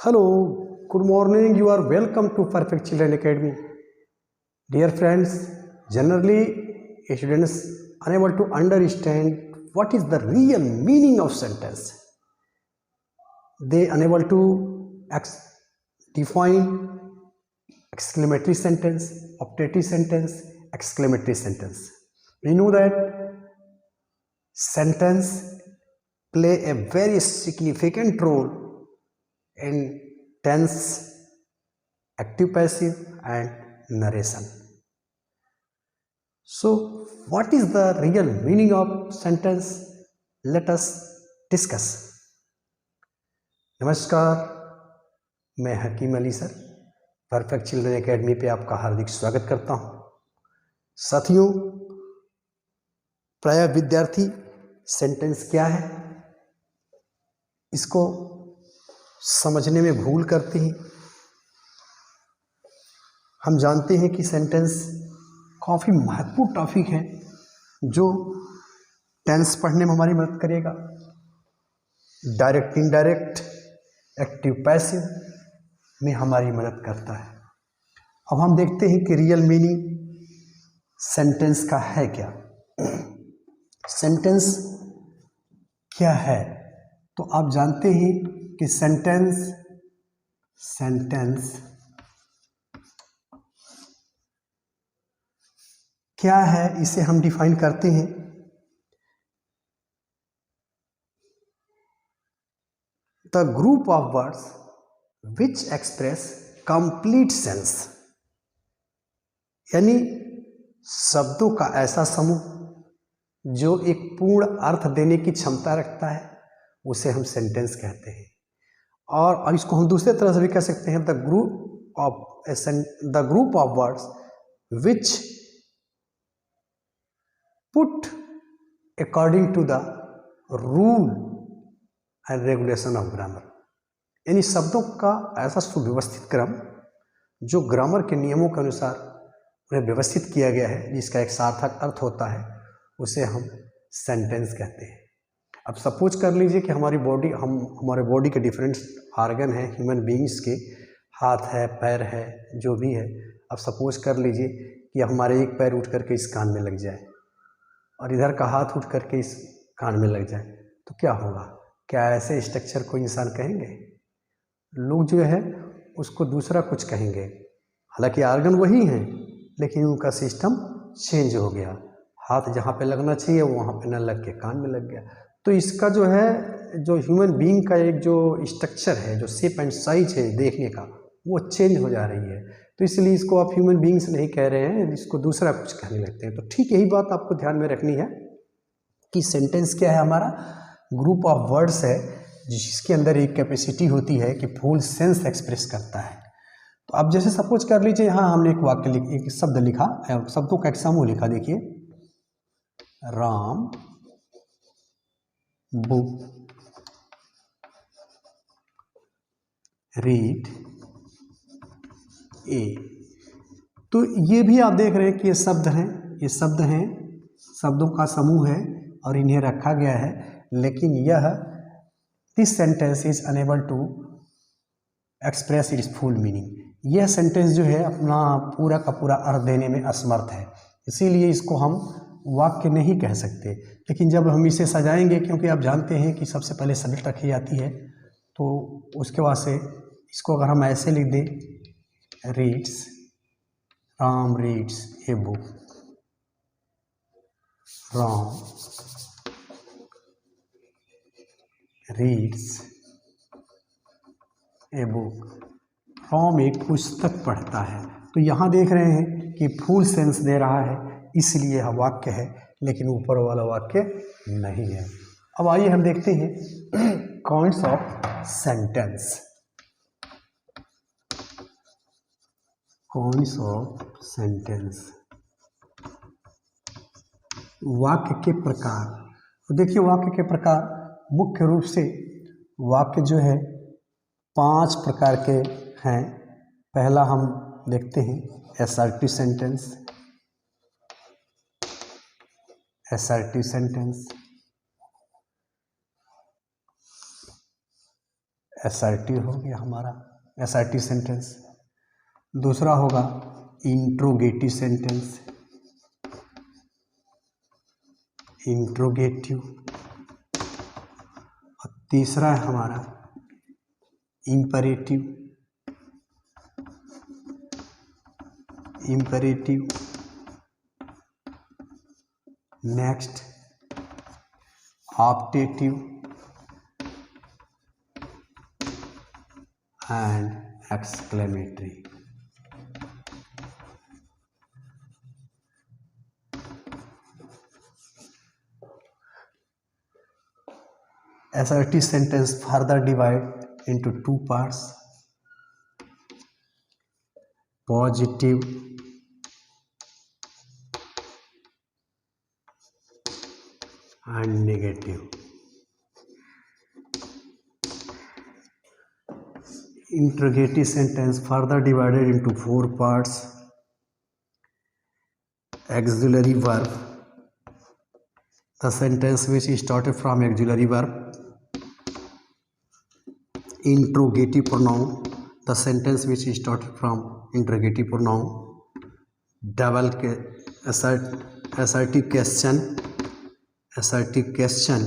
Hello, good morning. You are welcome to Perfect Children Academy. Dear friends, generally students unable to understand what is the real meaning of sentence. They unable to define exclamatory sentence, optative sentence, exclamatory sentence. We know that sentence play a very significant role in tense, active passive and narration. So what is the real meaning of sentence? Let us discuss. नमस्कार, मैं Hakim Ali sir perfect children academy पे आपका हार्दिक स्वागत करता हूँ। साथियों, प्राय विद्यार्थी सेंटेंस क्या है इसको समझने में भूल करते हैं। हम जानते हैं कि सेंटेंस काफ़ी महत्वपूर्ण टॉपिक है जो टेंस पढ़ने में हमारी मदद करेगा, डायरेक्ट इनडायरेक्ट एक्टिव पैसिव में हमारी मदद करता है। अब हम देखते हैं कि रियल मीनिंग सेंटेंस का है क्या। सेंटेंस क्या है तो आप जानते हैं कि सेंटेंस क्या है, इसे हम डिफाइन करते हैं the group of words which express complete sense, यानी शब्दों का ऐसा समूह जो एक पूर्ण अर्थ देने की क्षमता रखता है, उसे हम सेंटेंस कहते हैं। और इसको हम दूसरे तरह से भी कह सकते हैं the group of words which put according to the rule and regulation of grammar, यानी शब्दों का ऐसा सुव्यवस्थित क्रम जो ग्रामर के नियमों के अनुसार उन्हें व्यवस्थित किया गया है, जिसका एक सार्थक अर्थ होता है, उसे हम सेंटेंस कहते हैं। अब सपोज कर लीजिए कि हमारे बॉडी के डिफरेंट ऑर्गन हैं, ह्यूमन बीइंग्स के हाथ है, पैर है, जो भी है। अब सपोज कर लीजिए कि हमारे एक पैर उठ करके इस कान में लग जाए और इधर का हाथ उठ करके इस कान में लग जाए तो क्या होगा? क्या ऐसे स्ट्रक्चर को इंसान कहेंगे? लोग जो है उसको दूसरा कुछ कहेंगे। हालांकि ऑर्गन वही हैं लेकिन उनका सिस्टम चेंज हो गया, हाथ जहाँ पे लगना चाहिए वहाँ पे न लग के कान में लग गया। तो इसका जो है, जो ह्यूमन बीइंग का एक जो स्ट्रक्चर है, जो शेप एंड साइज है देखने का, वो चेंज हो जा रही है। तो इसलिए इसको आप ह्यूमन बीइंग्स नहीं कह रहे हैं, इसको दूसरा कुछ कहने लगते हैं। तो ठीक यही बात आपको ध्यान में रखनी है कि सेंटेंस क्या है, हमारा ग्रुप ऑफ वर्ड्स है जिसके अंदर एक कैपेसिटी होती है कि फुल सेंस एक्सप्रेस करता है। तो अब जैसे सपोज कर लीजिए यहाँ हमने एक शब्द लिखा, शब्दों का एक समूह लिखा। देखिए, राम बुक रीड ए। तो ये भी आप देख रहे हैं कि ये शब्द हैं, शब्दों का समूह है और इन्हें रखा गया है, लेकिन this sentence is unable to express its full meaning. यह सेंटेंस जो है अपना पूरा का पूरा अर्थ देने में असमर्थ है, इसीलिए इसको हम वाक्य नहीं कह सकते। लेकिन जब हम इसे सजाएंगे, क्योंकि आप जानते हैं कि सबसे पहले सब्जेक्ट रखी जाती है, तो उसके बाद से इसको अगर हम ऐसे लिख दें, Ram reads a book, Ram reads a book, Ram एक पुस्तक पढ़ता है। तो यहाँ देख रहे हैं कि फुल सेंस दे रहा है, इसलिए यह वाक्य है, लेकिन ऊपर वाला वाक्य नहीं है। अब आइए हम देखते हैं kinds of sentence. Kinds of sentence, वाक्य के प्रकार। तो देखिए, वाक्य के प्रकार मुख्य रूप से वाक्य जो है 5 प्रकार के हैं। पहला हम देखते हैं assertive sentence. Assertive sentence, assertive हो गया हमारा असर्टिव सेंटेंस। दूसरा होगा इंट्रोगेटिव सेंटेंस, इंट्रोगेटिव। और तीसरा है हमारा imperative, imperative. Next optative and exclamatory. Assertive sentence further divide into two parts, positive and negative. Interrogative sentence further divided into four parts, auxiliary verb, the sentence which is started from auxiliary verb. Interrogative pronoun, the sentence which is started from interrogative pronoun. Double assertive question, assertive question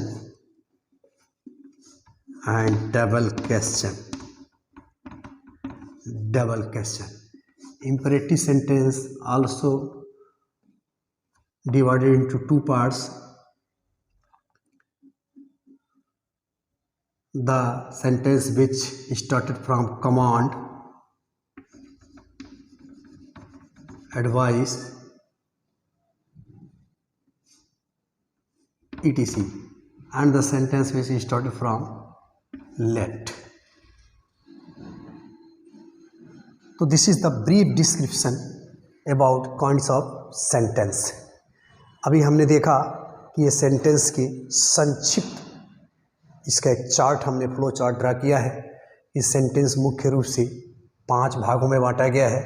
and double question, double question. Imperative sentence also divided into two parts, the sentence which started from command, advice, etc. and the sentence which started from let. So this is the brief description about kinds of sentence. अभी हमने देखा कि ये sentence की संक्षिप्त, इसका एक chart हमने फ्लो चार्ट ड्रा किया है। इस सेंटेंस मुख्य रूप से 5 भागों में बांटा गया है,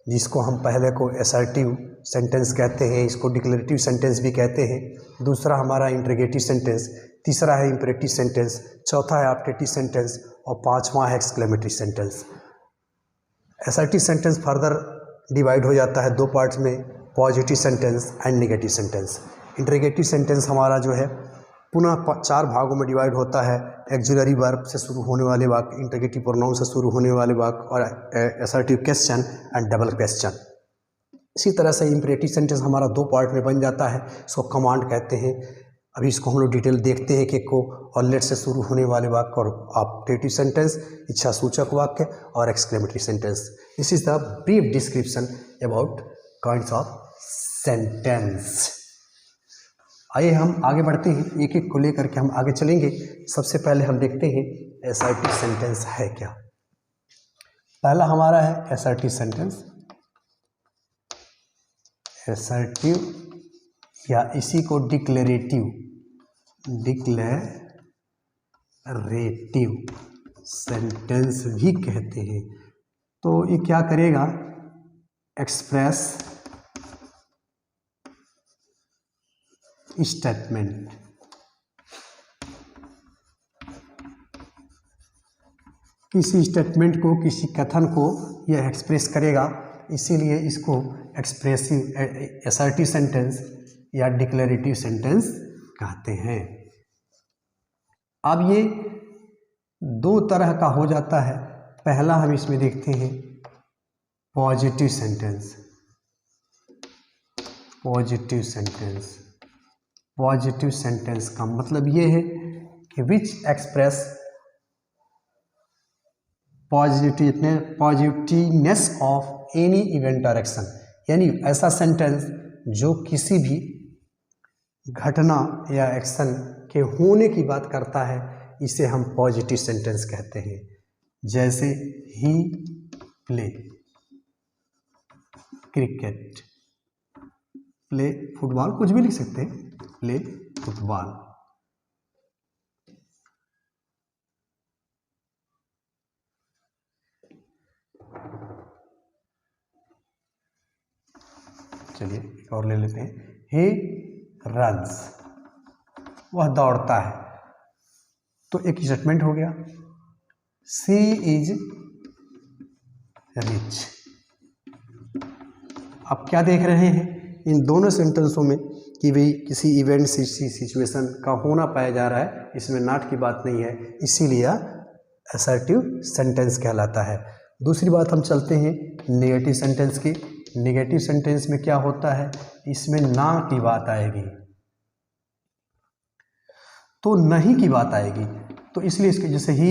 जिसको हम पहले को असर्टिव सेंटेंस कहते हैं, इसको डिक्लेरेटिव सेंटेंस भी कहते हैं। दूसरा हमारा इंटरोगेटिव सेंटेंस, तीसरा है इंपरेटिव सेंटेंस, चौथा है ऑप्टेटिव सेंटेंस और पांचवा है exclamatory sentence. Assertive sentence further divide हो जाता है 2 पार्ट्स में, positive sentence and negative sentence. Interrogative sentence हमारा जो है पुनः 4 भागों में डिवाइड होता है, एक्जुलरी वर्ब से शुरू होने वाले वाक्य, इंटरोगेटिव प्रोनाउन से शुरू होने वाले वाक्य और assertive question and double question. इसी तरह से इंपरेटिव सेंटेंस हमारा 2 पार्ट में बन जाता है, इसको कमांड कहते हैं। अभी इसको हम लोग डिटेल देखते हैं कि को और लेट से शुरू होने वाले वाक्य और ऑप्टेटिव सेंटेंस, इच्छा सूचक वाक्य और exclamatory sentence. This is the brief description about kinds of sentence. आइए हम आगे बढ़ते हैं, एक एक को लेकर के हम आगे चलेंगे। सबसे पहले हम देखते हैं असर्टिव सेंटेंस है क्या। पहला हमारा है असर्टिव सेंटेंस। असर्टिव या इसी को डिक्लेरेटिव, डिक्लेरेटिव सेंटेंस भी कहते हैं। तो ये क्या करेगा, एक्सप्रेस स्टेटमेंट, किसी स्टेटमेंट को, किसी कथन को यह एक्सप्रेस करेगा, इसीलिए इसको एक्सप्रेसिव असर्टिव सेंटेंस या डिक्लेरेटिव सेंटेंस कहते हैं। अब ये 2 तरह का हो जाता है। पहला हम इसमें देखते हैं positive sentence. Positive sentence, positive sentence का मतलब ये है कि which express positiveness of any event और एक्शन, यानी ऐसा सेंटेंस जो किसी भी घटना या एक्शन के होने की बात करता है, इसे हम पॉजिटिव सेंटेंस कहते हैं। जैसे ही प्ले क्रिकेट, प्ले फुटबॉल, कुछ भी लिख सकते हैं, प्ले फुटबॉल। चलिए एक और ले लेते हैं, he runs, वह दौड़ता है। तो एक स्टेटमेंट हो गया। She is rich. आप क्या देख रहे हैं इन दोनों सेंटेंसों में कि भाई किसी इवेंट सिचुएशन का होना पाया जा रहा है, इसमें नॉट की बात नहीं है, इसीलिए असर्टिव सेंटेंस कहलाता है। दूसरी बात हम चलते हैं नेगेटिव सेंटेंस की। नेगेटिव सेंटेंस में क्या होता है, इसमें ना की बात आएगी, तो नहीं की बात आएगी, तो इसलिए इसके जैसे ही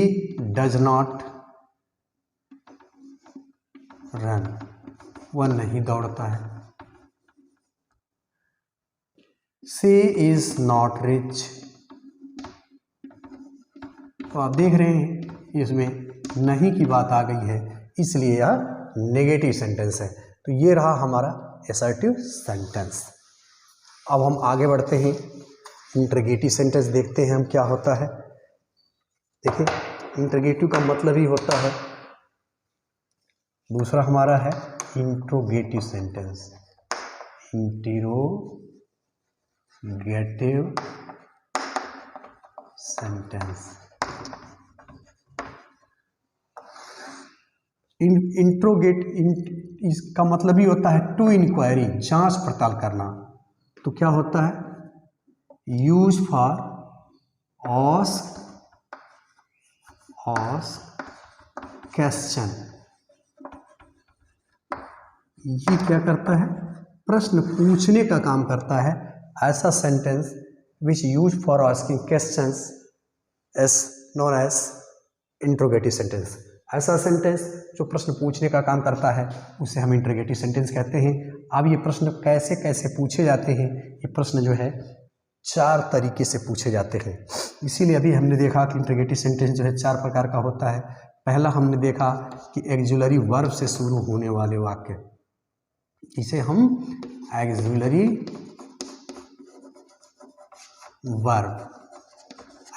डज नॉट रन, वह नहीं दौड़ता है। शी इज नॉट रिच, तो आप देख रहे हैं इसमें नहीं की बात आ गई है, इसलिए यह नेगेटिव सेंटेंस है। तो ये रहा हमारा असर्टिव सेंटेंस। अब हम आगे बढ़ते हैं, इंटरगेटिव सेंटेंस देखते हैं हम क्या होता है। देखिए इंटरगेटिव का मतलब ही होता है, दूसरा हमारा है इंट्रोगेटिव सेंटेंस। इंट्रोगेटिव सेंटेंस, इसका मतलब ही होता है टू इंक्वायरी, जांच पड़ताल करना। तो क्या होता है, यूज फॉर आस्क क्वेश्चन। ये क्या करता है, प्रश्न पूछने का काम करता है। ऐसा sentence which use for asking questions is known as interrogative sentence. ऐसा सेंटेंस जो प्रश्न पूछने का काम करता है उसे हम इंट्रोगेटिव सेंटेंस कहते हैं। अब ये प्रश्न कैसे कैसे पूछे जाते हैं, ये प्रश्न जो है 4 तरीके से पूछे जाते हैं। इसीलिए अभी हमने देखा कि इंट्रोगेटिव सेंटेंस जो है 4 प्रकार का होता है। पहला हमने देखा कि एक्जुलरी वर्ब से शुरू होने वाले वाक्य, इसे हम एक्जुलरी वर्ब,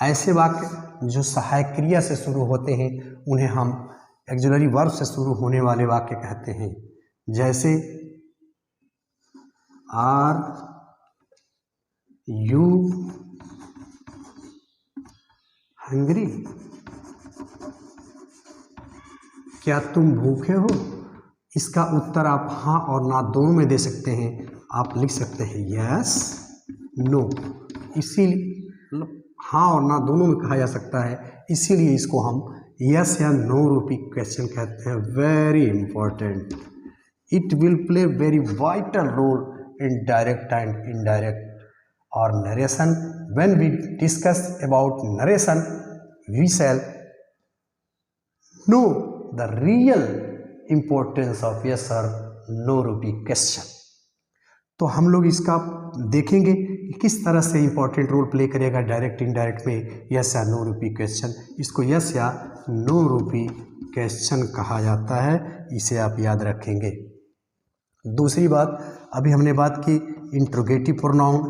ऐसे वाक्य जो सहायक क्रिया से शुरू होते हैं उन्हें हम एक्जुलरी वर्ब से शुरू होने वाले वाक्य कहते हैं। जैसे आर यू हंग्री, क्या तुम भूखे हो? इसका उत्तर आप हाँ और ना दोनों में दे सकते हैं। आप लिख सकते हैं यस नो, इसीलिए हाँ और ना दोनों में कहा जा सकता है, इसीलिए इसको हम यस या नो रूपी क्वेश्चन कहते हैं। Very important, it will play very vital role in direct and indirect और narration. When we discuss about narration we shall know the real importance of yes और नो रूपी क्वेश्चन। तो हम लोग इसका देखेंगे कि किस तरह से इंपॉर्टेंट रोल प्ले करेगा डायरेक्ट इनडायरेक्ट में यस या नो रूपी क्वेश्चन। इसको यस या नो रूपी क्वेश्चन कहा जाता है, इसे आप याद रखेंगे। दूसरी बात, अभी हमने बात की interrogative pronoun,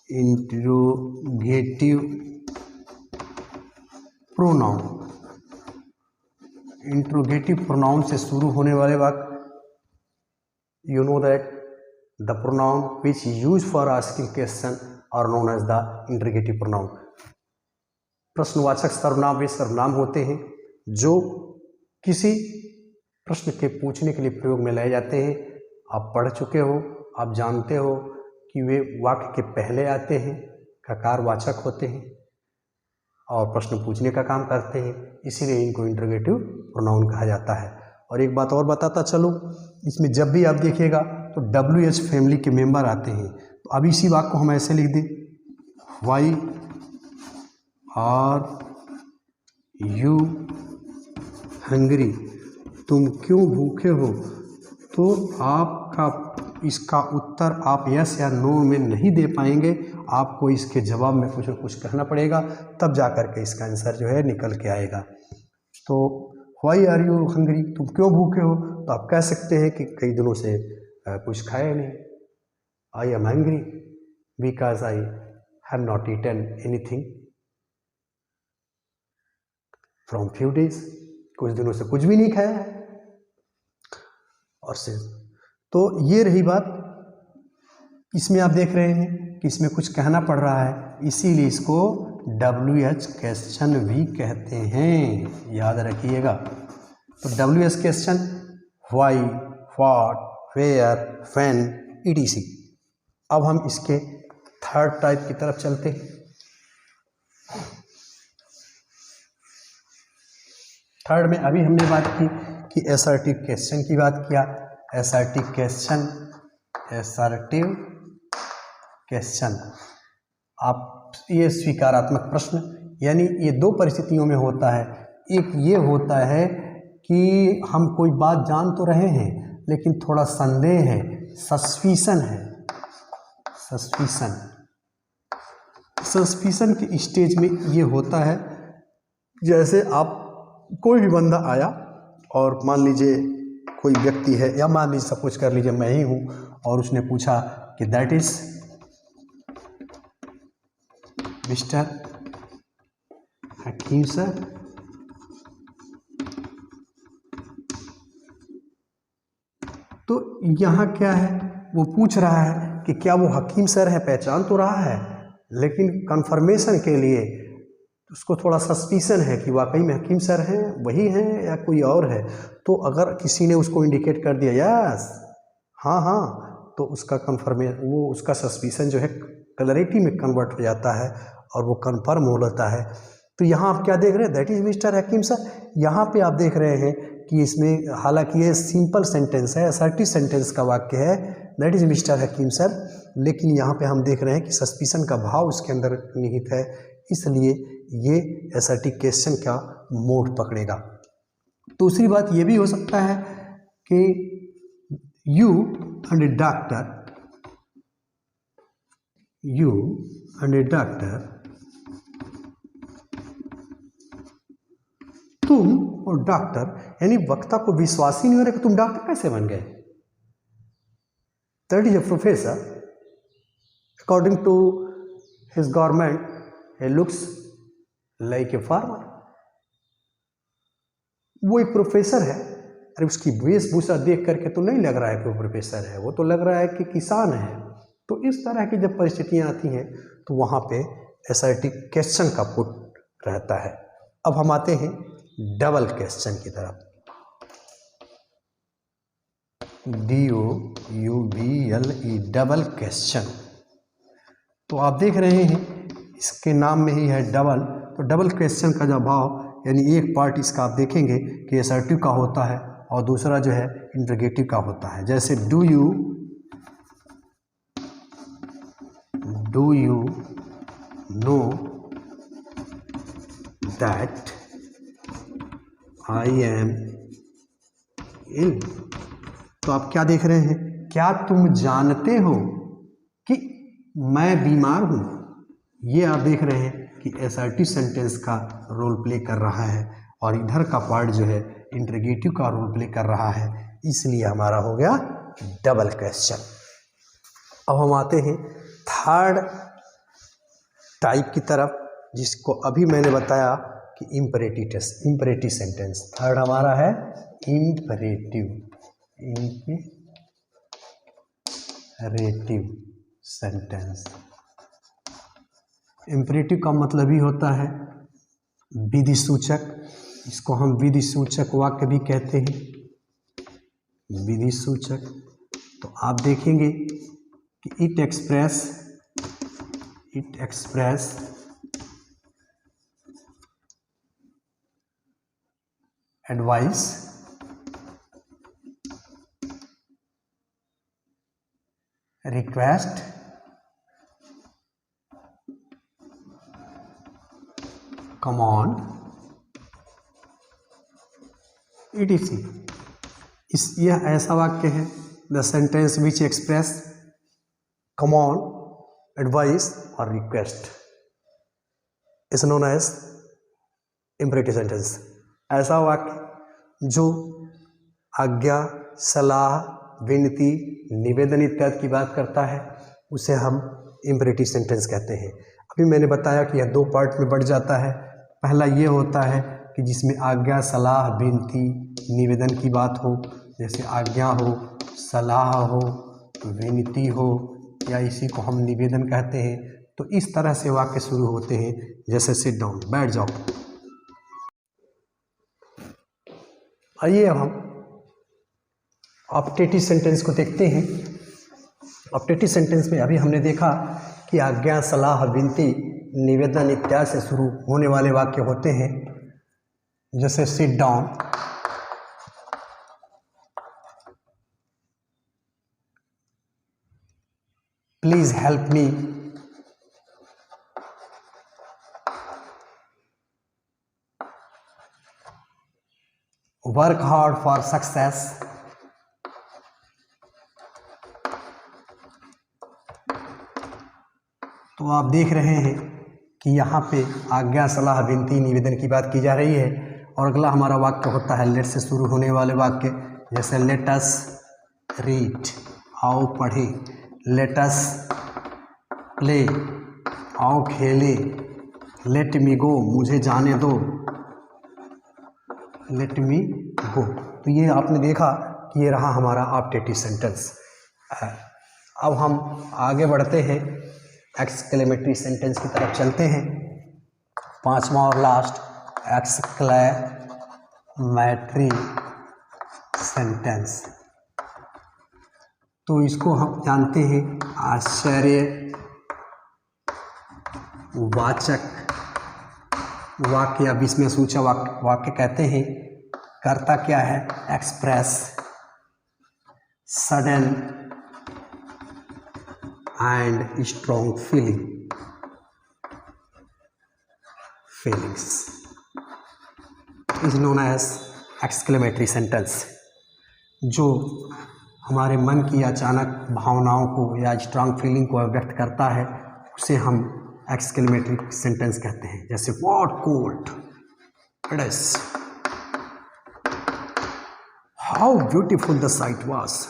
interrogative pronoun, interrogative pronoun से शुरू होने वाले वाक्य, you know that the pronoun which used for asking question are known as the interrogative pronoun। प्रश्नवाचक सर्वनाम वे सर्वनाम होते हैं जो किसी प्रश्न के पूछने के लिए प्रयोग में लाए जाते हैं। आप पढ़ चुके हो, आप जानते हो कि वे वाक्य के पहले आते हैं, ककारवाचक होते हैं और प्रश्न पूछने का काम करते हैं, इसीलिए इनको इंटरोगेटिव प्रोनाउन कहा जाता है। और एक बात और बताता चलो, इसमें जब भी आप देखिएगा तो WH फैमिली के मेंबर आते हैं। तो अब इसी वाक्य को हम ऐसे लिख दें, वाई आर यू हंग्री, तुम क्यों भूखे हो? तो आपका इसका उत्तर आप यस या नो में नहीं दे पाएंगे, आपको इसके जवाब में कुछ न कुछ कहना पड़ेगा, तब जा कर के इसका आंसर जो है निकल के आएगा। तो वाई आर यू हंग्री, तुम क्यों भूखे हो? तो आप कह सकते हैं कि कई दिनों से कुछ खाया नहीं। I am hungry because I have not eaten anything from few days, कुछ दिनों से कुछ भी नहीं खाया है। और से तो ये रही बात, इसमें आप देख रहे हैं कि इसमें कुछ कहना पड़ रहा है, इसीलिए इसको WH क्वेश्चन भी कहते हैं, याद रखिएगा। तो WH question why, what, where, when, etc। अब हम इसके थर्ड टाइप की तरफ चलते हैं। थर्ड में अभी हमने बात की कि असर्टिव क्वेश्चन की बात किया। असर्टिव क्वेश्चन, असर्टिव क्वेश्चन, आप ये स्वीकारात्मक प्रश्न, यानी ये दो परिस्थितियों में होता है। एक ये होता है कि हम कोई बात जान तो रहे हैं लेकिन थोड़ा संदेह है, सस्पिशन है, सस्पिशन के स्टेज में ये होता है। जैसे आप कोई भी बंदा आया और मान लीजिए कोई व्यक्ति है, या मान लीजिए सपोज कर लीजिए मैं ही हूँ, और उसने पूछा कि that is mister Hakim sir. तो यहाँ क्या है, वो पूछ रहा है कि क्या वो हकीम सर है, पहचान तो रहा है, लेकिन कंफर्मेशन के लिए उसको थोड़ा सस्पिशन है कि वाकई में हकीम सर हैं, वही हैं या कोई और है। तो अगर किसी ने उसको इंडिकेट कर दिया यस, हाँ हाँ, तो उसका वो उसका सस्पिशन जो है क्लैरिटी में कन्वर्ट हो जाता है और वो कंफर्म हो जाता है। तो यहाँ आप क्या देख रहे हैं, that is mister Hakim sir. यहाँ पे आप देख रहे हैं कि इसमें हालांकि ये सिंपल सेंटेंस है, असर्टिव सेंटेंस का वाक्य है, that is mister Hakim sir, लेकिन यहाँ पे हम देख रहे हैं कि सस्पिशन का भाव उसके अंदर निहित है, इसलिए ये असर्टिव क्वेश्चन का मोड पकड़ेगा। दूसरी बात ये भी हो सकता है कि यू एंड ए डॉक्टर, तुम और डॉक्टर, यानी वक्ता को विश्वास ही नहीं हो रहा कि तुम डॉक्टर कैसे बन गए। That is a professor, according to his government he looks like a farmer। वो एक प्रोफेसर है, अरे उसकी वेशभूषा देख करके तो नहीं लग रहा है कि वो प्रोफेसर है, वो तो लग रहा है कि किसान है। तो इस तरह की जब परिस्थितियां आती हैं तो वहाँ पे असर्टिव क्वेश्चन का पुट रहता है। अब हम आते हैं डबल क्वेश्चन की तरफ, DOUBLE, डबल क्वेश्चन। तो आप देख रहे हैं इसके नाम में ही है डबल। तो डबल क्वेश्चन का जो भाव, यानी एक पार्ट इसका आप देखेंगे कि असर्टिव का होता है और दूसरा जो है इंटरोगेटिव का होता है। जैसे do you know that I am ill. तो आप क्या देख रहे हैं, क्या तुम जानते हो कि मैं बीमार हूं। ये आप देख रहे हैं कि असर्टिव सेंटेंस का रोल प्ले कर रहा है और इधर का पार्ट जो है इंटरोगेटिव का रोल प्ले कर रहा है, इसलिए हमारा हो गया डबल क्वेश्चन। अब हम आते हैं थर्ड टाइप की तरफ, जिसको अभी मैंने बताया कि इम्परेटिव सेंटेंस। थर्ड हमारा है इम्परेटिव सेंटेंस। इम्परेटिव का मतलब ही होता है विधि सूचक, इसको हम विधि सूचक वाक्य भी कहते हैं, विधि सूचक। तो आप देखेंगे कि it express advice, request, command, etc। यह ऐसा वाक्य है, the sentence which express command, advice और request is known as imperative sentence. ऐसा वाक्य जो आज्ञा, सलाह, विनती, निवेदन इत्यादि की बात करता है, उसे हम इम्परेटिव सेंटेंस कहते हैं। अभी मैंने बताया कि यह दो पार्ट में बढ़ जाता है। पहला ये होता है कि जिसमें आज्ञा, सलाह, विनती, निवेदन की बात हो, जैसे आज्ञा हो, सलाह हो, विनती हो, या इसी को हम निवेदन कहते हैं। तो इस तरह से वाक्य शुरू होते हैं, जैसे सिट डाउन, बैठ जाओ। आइए अब हम ऑप्टेटिव सेंटेंस को देखते हैं। ऑप्टेटिव सेंटेंस में अभी हमने देखा कि आज्ञा, सलाह, विनती, निवेदन इत्यादि से शुरू होने वाले वाक्य होते हैं, जैसे sit down, please help me, work hard for success, तो आप देख रहे हैं कि यहाँ पे आज्ञा, सलाह, विनती, निवेदन की बात की जा रही है। और अगला हमारा वाक्य होता है लेट से शुरू होने वाले वाक्य, जैसे लेट अस रीड, आओ पढ़े, लेट अस प्ले, आओ खेले, लेट मी गो, मुझे जाने दो, लेट मी गो। तो ये आपने देखा कि ये रहा हमारा ऑप्टेटिव सेंटेंस। अब हम आगे बढ़ते हैं, एक्सक्लेमेटरी सेंटेंस की तरफ चलते हैं। पांचवा और लास्ट एक्सक्लेमेटरी सेंटेंस, तो इसको हम जानते हैं आश्चर्यवाचक वाक्य या विस्मयसूचक वाक्य कहते हैं। करता क्या है? Express sudden and strong feelings is known as exclamatory sentence. जो हमारे मन की अचानक भावनाओं को या स्ट्रॉन्ग फीलिंग को व्यक्त करता है, उसे हम एक्सक्लेमेटरी सेंटेंस कहते हैं। जैसे what cold it is, how beautiful the site was,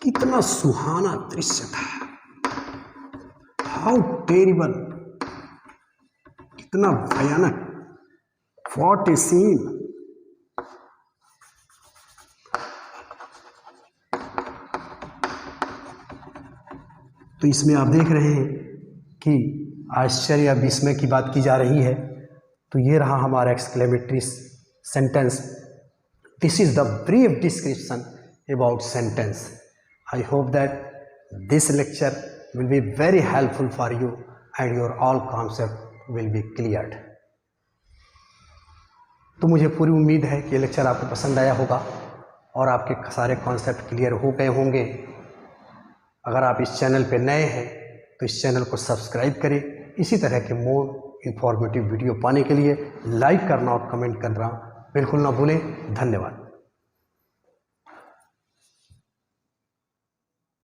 कितना सुहाना दृश्य था, हाउ टेरिबल, कितना भयानक, व्हाट ए सीन, तो इसमें आप देख रहे हैं कि आश्चर्य या विस्मय की बात की जा रही है। तो ये रहा हमारा exclamatory sentence. This is the brief description about sentence. I hope that this lecture will be very helpful for you and your all concept will be cleared. तो मुझे पूरी उम्मीद है कि ये लेक्चर आपको पसंद आया होगा और आपके सारे कॉन्सेप्ट क्लियर हो गए होंगे। अगर आप इस चैनल पे नए हैं तो इस चैनल को सब्सक्राइब करें। इसी तरह के मोर इन्फॉर्मेटिव वीडियो पाने के लिए लाइक करना और कमेंट करना बिल्कुल ना भूलें। धन्यवाद।